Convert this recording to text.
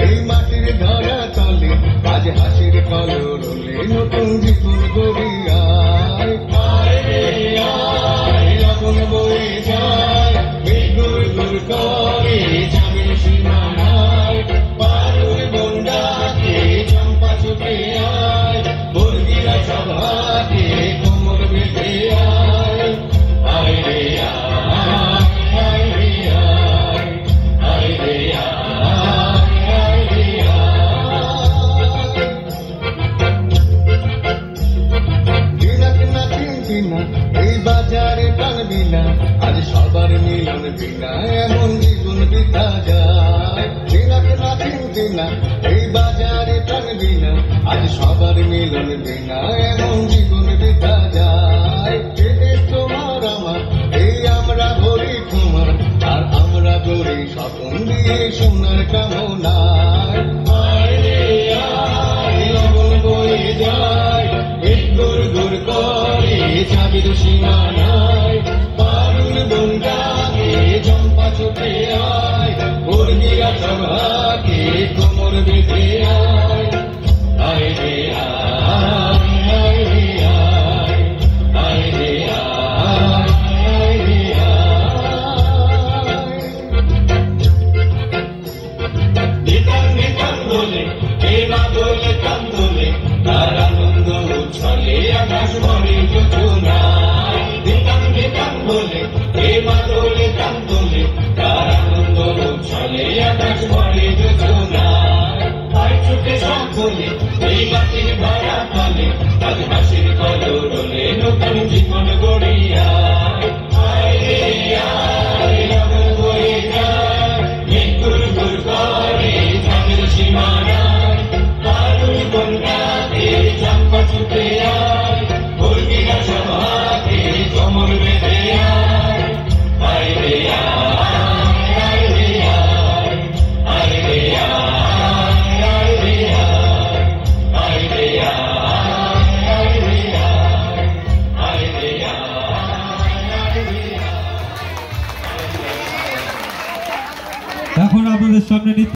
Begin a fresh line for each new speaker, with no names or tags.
এই মাটির ধরা তলে আজ হাসির কলরলে নতুন জীবন গড়িয়ায় আগুন বয়ে যায় গুড় গুড় করে যাবে সীমানায় পারুর বন্ডাকে চম্পা ছুটে আয় বর্গিরা সভাকে কোমর বেঁধে আয় আয় রে আয় রে আয় রে আয় রে এই বাজারে প্রাণ বিনা আজ সবার মিলন বিনা এমন জীবন বৃথা যায় না এই বাজারে প্রাণ বিনা আজ সবার মিলন বিনা এমন জীবন বৃথা যায় তোমার আমার এই আমরা ভরি তোমার আর আমরা গড়ি স্বপন দিয়ে সোনার কামনায় লগন বয়ে যায় গুড় গুড় করে যাবির সীমানায় পারুল বন্ডাকে চম্পা ছুটে আয় বর্গিরা সভাকে কোমর বেঁধে আয় আয় রে আয় রে আয় রে আয় রে নিতান নিতান বলে কে বাদলে কান্দলে তার আনন্দ উচ্ছলে আকাশ ভরে যোজনায় নিতান নিতান বলে কে বাদলে কান্দলে তার আনন্দ উচ্ছলে আকাশ ভরে যোজনায় তাই ছুটে সকলে এই মাটির ধরা তলে আজ হাসির কলরলে নতুন জীবন গড়িয়ায় আয় রে আয় লগন বয়ে যায় গুড় গুড় করে যাবের সীমানায় পারুল বন্ডাকে চম্পা ছুটে আয় বর্গিরা সভাকে কোমর বেঁধে আয় আয় রে আয় রে আয় রে আয় রে আয় রে আয় রে আয় রে
এখন আপনাদের সামনে